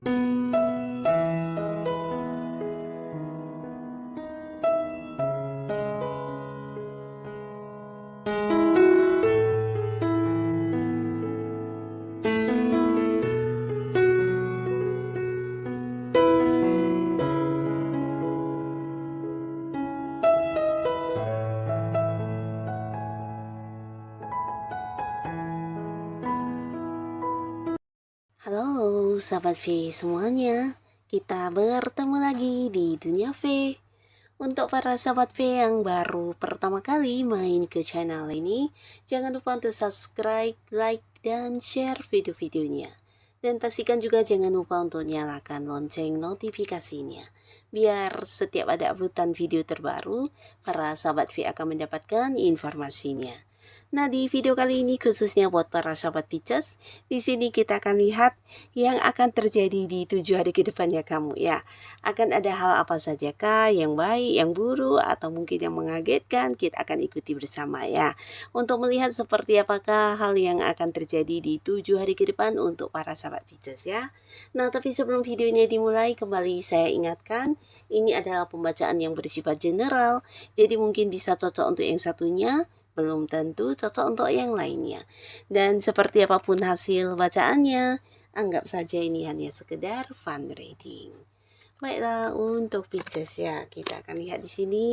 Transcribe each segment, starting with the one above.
Halo sahabat V semuanya, kita bertemu lagi di Dunia V. Untuk para sahabat V yang baru pertama kali main ke channel ini, jangan lupa untuk subscribe, like, dan share video-videonya. Dan pastikan juga jangan lupa untuk nyalakan lonceng notifikasinya. Biar setiap ada uploadan video terbaru, para sahabat V akan mendapatkan informasinya. Nah, di video kali ini khususnya buat para sahabat Pisces, di sini kita akan lihat yang akan terjadi di 7 hari ke depannya kamu ya. Akan ada hal apa saja kah yang baik, yang buruk, atau mungkin yang mengagetkan, kita akan ikuti bersama ya. Untuk melihat seperti apakah hal yang akan terjadi di 7 hari ke depan untuk para sahabat Pisces ya. Nah, tapi sebelum videonya dimulai, kembali saya ingatkan, ini adalah pembacaan yang bersifat general, jadi mungkin bisa cocok untuk yang satunya, belum tentu cocok untuk yang lainnya. Dan seperti apapun hasil bacaannya, anggap saja ini hanya sekedar fun reading. Baiklah, untuk Pisces ya, kita akan lihat di sini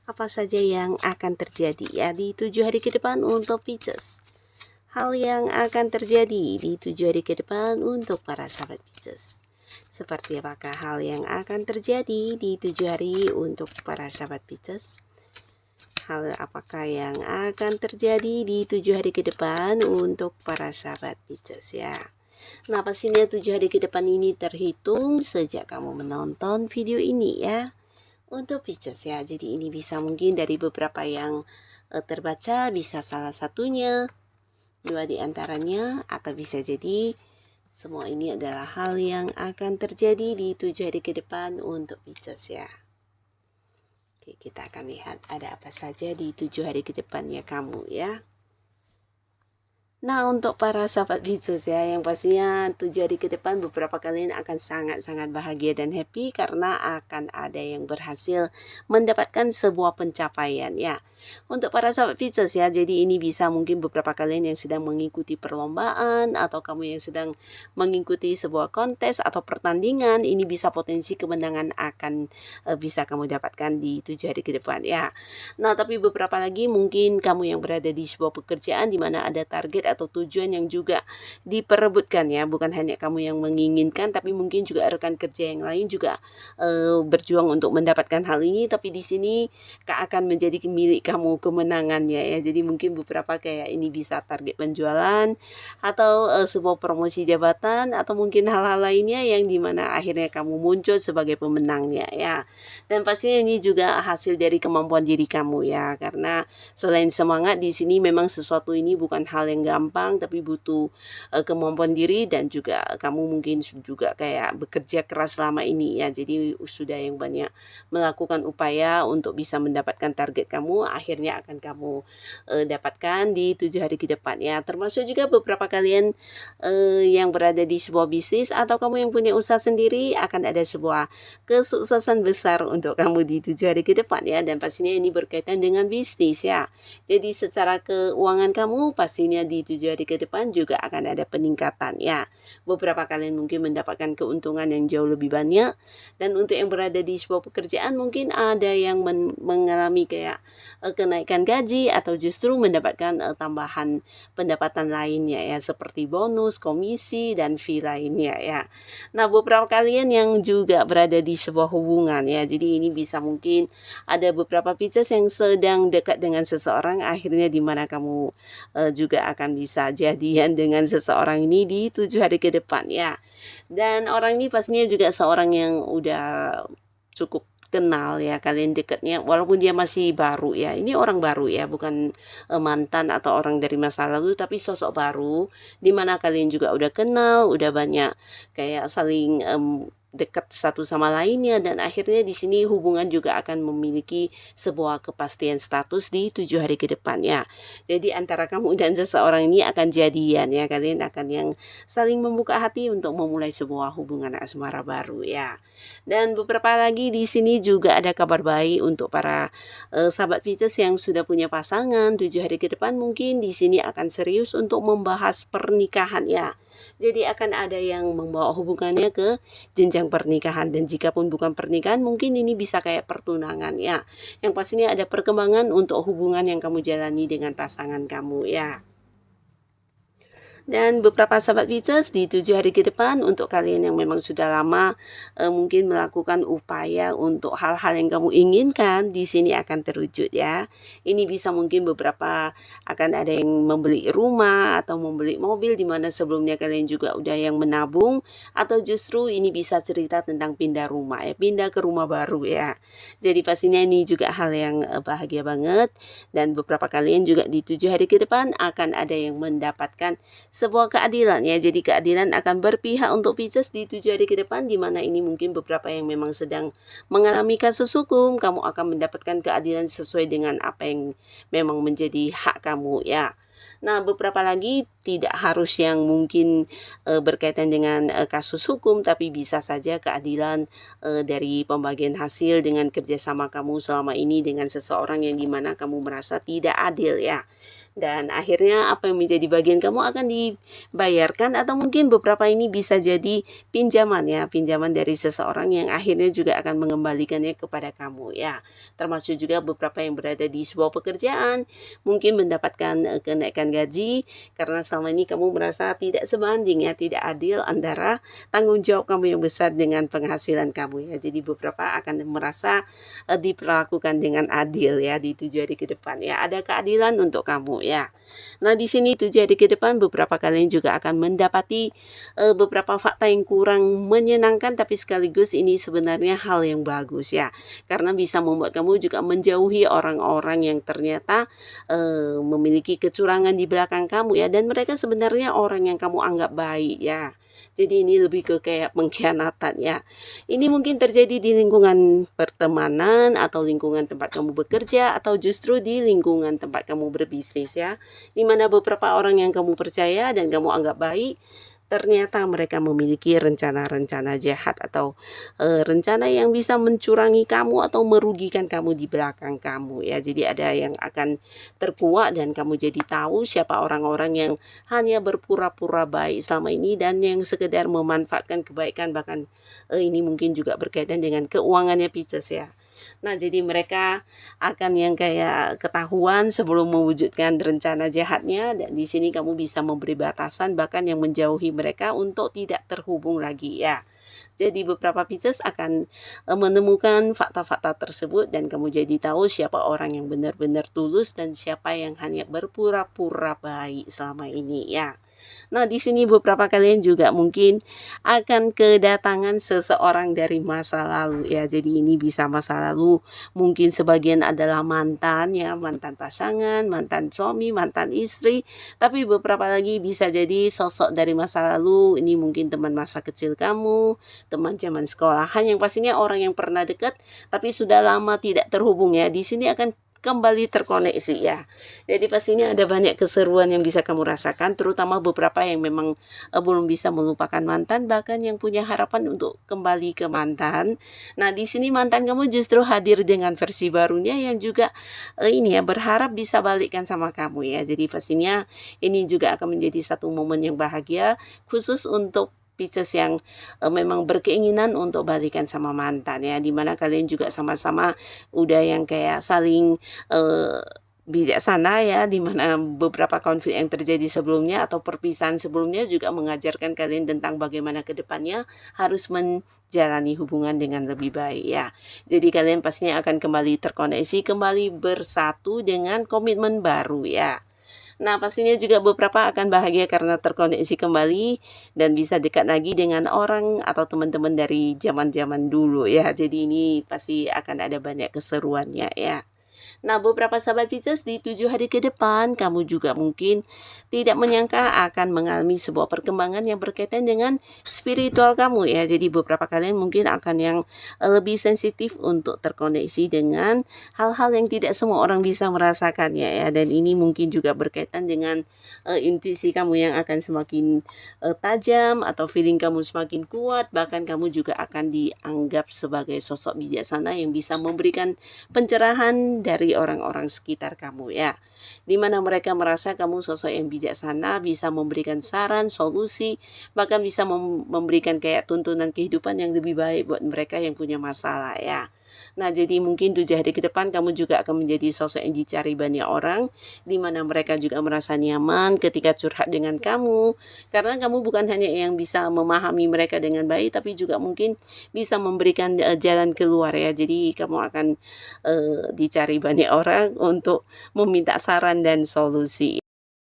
apa saja yang akan terjadi ya di 7 hari ke depan untuk Pisces. Hal yang akan terjadi di 7 hari ke depan untuk para sahabat Pisces. Seperti apakah hal yang akan terjadi di 7 hari untuk para sahabat Pisces? Hal apakah yang akan terjadi di 7 hari ke depan untuk para sahabat Pisces ya. Nah, pastinya 7 hari ke depan ini terhitung sejak kamu menonton video ini ya. Untuk Pisces ya, jadi ini bisa mungkin dari beberapa yang terbaca, bisa salah satunya, 2 di antaranya, atau bisa jadi semua ini adalah hal yang akan terjadi di 7 hari ke depan untuk Pisces ya. Oke, kita akan lihat ada apa saja di 7 hari ke depannya kamu ya. Nah, untuk para sahabat Pisces ya, yang pastinya 7 hari ke depan beberapa kalian akan sangat-sangat bahagia dan happy karena akan ada yang berhasil mendapatkan sebuah pencapaian ya. Untuk para sahabat Pisces ya, jadi ini bisa mungkin beberapa kalian yang sedang mengikuti perlombaan atau kamu yang sedang mengikuti sebuah kontes atau pertandingan, ini bisa potensi kemenangan akan bisa kamu dapatkan di 7 hari ke depan ya. Nah, tapi beberapa lagi mungkin kamu yang berada di sebuah pekerjaan di mana ada target atau tujuan yang juga diperebutkan ya, bukan hanya kamu yang menginginkan, tapi mungkin juga rekan kerja yang lain juga berjuang untuk mendapatkan hal ini, tapi di sini akan menjadi milik kamu kemenangannya ya. Jadi mungkin beberapa kayak ini bisa target penjualan atau sebuah promosi jabatan atau mungkin hal-hal lainnya yang dimana akhirnya kamu muncul sebagai pemenangnya ya. Dan pastinya ini juga hasil dari kemampuan diri kamu ya, karena selain semangat di sini memang sesuatu ini bukan hal yang gampang, tapi butuh kemampuan diri dan juga kamu mungkin juga kayak bekerja keras selama ini ya. Jadi sudah yang banyak melakukan upaya untuk bisa mendapatkan target kamu, akhirnya akan kamu dapatkan di 7 hari ke depan ya. Termasuk juga beberapa kalian yang berada di sebuah bisnis atau kamu yang punya usaha sendiri, akan ada sebuah kesuksesan besar untuk kamu di 7 hari ke depan ya. Dan pastinya ini berkaitan dengan bisnis ya. Jadi secara keuangan kamu pastinya di 7 hari ke depan juga akan ada peningkatan ya. Beberapa kalian mungkin mendapatkan keuntungan yang jauh lebih banyak. Dan untuk yang berada di sebuah pekerjaan mungkin ada yang mengalami kayak kenaikan gaji atau justru mendapatkan tambahan pendapatan lainnya ya, seperti bonus, komisi, dan fee lainnya ya. Nah, beberapa kalian yang juga berada di sebuah hubungan ya, jadi ini bisa mungkin ada beberapa Pisces yang sedang dekat dengan seseorang, akhirnya dimana kamu juga akan bisa jadian dengan seseorang ini di 7 hari ke depan ya. Dan orang ini pastinya juga seorang yang udah cukup kenal ya, kalian dekatnya walaupun dia masih baru ya. Ini orang baru ya, bukan mantan atau orang dari masa lalu, tapi sosok baru di mana kalian juga udah kenal, udah banyak kayak saling dekat satu sama lainnya, dan akhirnya di sini hubungan juga akan memiliki sebuah kepastian status di 7 hari ke depannya. Jadi antara kamu dan seseorang ini akan jadian ya, kalian akan yang saling membuka hati untuk memulai sebuah hubungan asmara baru ya. Dan beberapa lagi di sini juga ada kabar baik untuk para sahabat Pisces yang sudah punya pasangan. 7 hari ke depan mungkin di sini akan serius untuk membahas pernikahan ya. Jadi akan ada yang membawa hubungannya ke jenjang pernikahan, dan jika pun bukan pernikahan mungkin ini bisa kayak pertunangan ya. Yang pastinya ada perkembangan untuk hubungan yang kamu jalani dengan pasangan kamu ya. Dan beberapa sahabat Pisces di 7 hari ke depan untuk kalian yang memang sudah lama mungkin melakukan upaya untuk hal-hal yang kamu inginkan, di sini akan terwujud ya. Ini bisa mungkin beberapa akan ada yang membeli rumah atau membeli mobil, di mana sebelumnya kalian juga udah yang menabung, atau justru ini bisa cerita tentang pindah rumah ya, pindah ke rumah baru ya. Jadi pastinya ini juga hal yang bahagia banget, dan beberapa kalian juga di 7 hari ke depan akan ada yang mendapatkan sebuah keadilan ya. Jadi keadilan akan berpihak untuk Pisces di 7 hari ke depan, di mana ini mungkin beberapa yang memang sedang mengalami kasus hukum, kamu akan mendapatkan keadilan sesuai dengan apa yang memang menjadi hak kamu ya. Nah, beberapa lagi tidak harus yang mungkin berkaitan dengan kasus hukum, tapi bisa saja keadilan dari pembagian hasil dengan kerjasama kamu selama ini dengan seseorang yang dimana kamu merasa tidak adil ya. Dan akhirnya apa yang menjadi bagian kamu akan dibayarkan, atau mungkin beberapa ini bisa jadi pinjaman ya, pinjaman dari seseorang yang akhirnya juga akan mengembalikannya kepada kamu ya. Termasuk juga beberapa yang berada di sebuah pekerjaan mungkin mendapatkan kenaikan gaji karena selama ini kamu merasa tidak sebanding ya, tidak adil antara tanggung jawab kamu yang besar dengan penghasilan kamu ya. Jadi beberapa akan merasa diperlakukan dengan adil ya di 7 hari ke depan ya. Ada keadilan untuk kamu ya. Nah, di sini 7 hari ke depan beberapa kalian juga akan mendapati beberapa fakta yang kurang menyenangkan, tapi sekaligus ini sebenarnya hal yang bagus ya. Karena bisa membuat kamu juga menjauhi orang-orang yang ternyata memiliki kecurangan di belakang kamu ya, dan mereka sebenarnya orang yang kamu anggap baik ya. Jadi ini lebih ke kayak pengkhianatan ya. Ini mungkin terjadi di lingkungan pertemanan atau lingkungan tempat kamu bekerja, atau justru di lingkungan tempat kamu berbisnis ya. Di mana beberapa orang yang kamu percaya dan kamu anggap baik, ternyata mereka memiliki rencana-rencana jahat atau rencana yang bisa mencurangi kamu atau merugikan kamu di belakang kamu ya. Jadi ada yang akan terkuak dan kamu jadi tahu siapa orang-orang yang hanya berpura-pura baik selama ini dan yang sekedar memanfaatkan kebaikan, bahkan ini mungkin juga berkaitan dengan keuangannya Pisces ya. Nah, jadi mereka akan yang kayak ketahuan sebelum mewujudkan rencana jahatnya, dan di sini kamu bisa memberi batasan bahkan yang menjauhi mereka untuk tidak terhubung lagi ya. Jadi beberapa Pisces akan menemukan fakta-fakta tersebut, dan kamu jadi tahu siapa orang yang benar-benar tulus dan siapa yang hanya berpura-pura baik selama ini ya. Nah, di sini beberapa kalian juga mungkin akan kedatangan seseorang dari masa lalu ya. Jadi ini bisa masa lalu, mungkin sebagian adalah mantan ya, mantan pasangan, mantan suami, mantan istri, tapi beberapa lagi bisa jadi sosok dari masa lalu. Ini mungkin teman masa kecil kamu, teman zaman sekolahan, yang pastinya orang yang pernah dekat tapi sudah lama tidak terhubung ya. Di sini akan kembali terkoneksi ya. Jadi pastinya ada banyak keseruan yang bisa kamu rasakan, terutama beberapa yang memang belum bisa melupakan mantan, bahkan yang punya harapan untuk kembali ke mantan. Nah, di sini mantan kamu justru hadir dengan versi barunya yang juga ini ya, berharap bisa balikkan sama kamu ya. Jadi pastinya ini juga akan menjadi satu momen yang bahagia khusus untuk Pisces yang memang berkeinginan untuk balikan sama mantan ya, dimana kalian juga sama-sama udah yang kayak saling bijaksana ya, dimana beberapa konflik yang terjadi sebelumnya atau perpisahan sebelumnya juga mengajarkan kalian tentang bagaimana kedepannya harus menjalani hubungan dengan lebih baik ya. Jadi kalian pastinya akan kembali terkoneksi, kembali bersatu dengan komitmen baru ya. Nah, pastinya juga beberapa akan bahagia karena terkoneksi kembali dan bisa dekat lagi dengan orang atau teman-teman dari zaman-zaman dulu ya. Jadi ini pasti akan ada banyak keseruannya ya. Nah, beberapa sahabat Pisces di 7 hari ke depan, kamu juga mungkin tidak menyangka akan mengalami sebuah perkembangan yang berkaitan dengan spiritual kamu ya. Jadi beberapa kalian mungkin akan yang lebih sensitif untuk terkoneksi dengan hal-hal yang tidak semua orang bisa merasakannya ya. Dan ini mungkin juga berkaitan dengan intuisi kamu yang akan semakin tajam atau feeling kamu semakin kuat. Bahkan kamu juga akan dianggap sebagai sosok bijaksana yang bisa memberikan pencerahan dari orang-orang sekitar kamu ya. Di mana mereka merasa kamu sosok yang bijaksana, bisa memberikan saran, solusi, bahkan bisa memberikan kayak tuntunan kehidupan yang lebih baik buat mereka yang punya masalah ya. Nah, jadi mungkin 7 hari ke depan kamu juga akan menjadi sosok yang dicari banyak orang, di mana mereka juga merasa nyaman ketika curhat dengan kamu, karena kamu bukan hanya yang bisa memahami mereka dengan baik, tapi juga mungkin bisa memberikan jalan keluar ya. Jadi kamu akan dicari banyak orang untuk meminta saran dan solusi.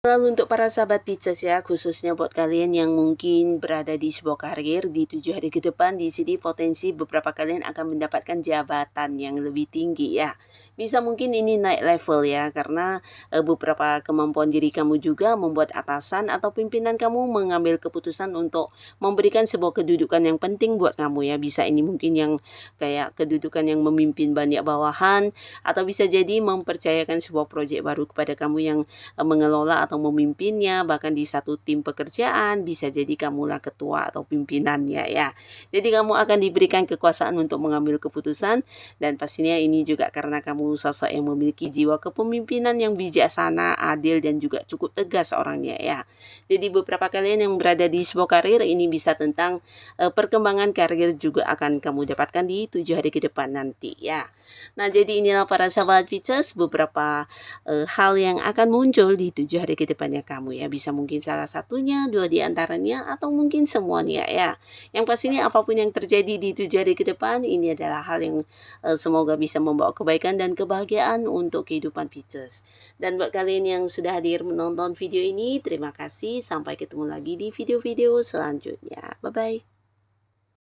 Lalu untuk para sahabat Pisces ya, khususnya buat kalian yang mungkin berada di sebuah karir di 7 hari ke depan, di sini potensi beberapa kalian akan mendapatkan jabatan yang lebih tinggi ya. Bisa mungkin ini naik level ya, karena beberapa kemampuan diri kamu juga membuat atasan atau pimpinan kamu mengambil keputusan untuk memberikan sebuah kedudukan yang penting buat kamu ya. Bisa ini mungkin yang kayak kedudukan yang memimpin banyak bawahan, atau bisa jadi mempercayakan sebuah proyek baru kepada kamu yang mengelola atau memimpinnya, bahkan di satu tim pekerjaan, bisa jadi kamulah ketua atau pimpinannya ya. Jadi kamu akan diberikan kekuasaan untuk mengambil keputusan, dan pastinya ini juga karena kamu sosok yang memiliki jiwa kepemimpinan yang bijaksana, adil, dan juga cukup tegas orangnya ya. Jadi beberapa kalian yang berada di sebuah karir ini bisa tentang perkembangan karir juga akan kamu dapatkan di 7 hari ke depan nanti ya. Nah, jadi inilah para sahabat Pisces beberapa hal yang akan muncul di 7 hari ke depannya kamu ya. Bisa mungkin salah satunya, 2 di antaranya, atau mungkin semuanya ya. Yang pastinya apapun yang terjadi di 7 hari ke depan, ini adalah hal yang semoga bisa membawa kebaikan dan kebahagiaan untuk kehidupan Pisces. Dan buat kalian yang sudah hadir menonton video ini, terima kasih. Sampai ketemu lagi di video-video selanjutnya. Bye-bye.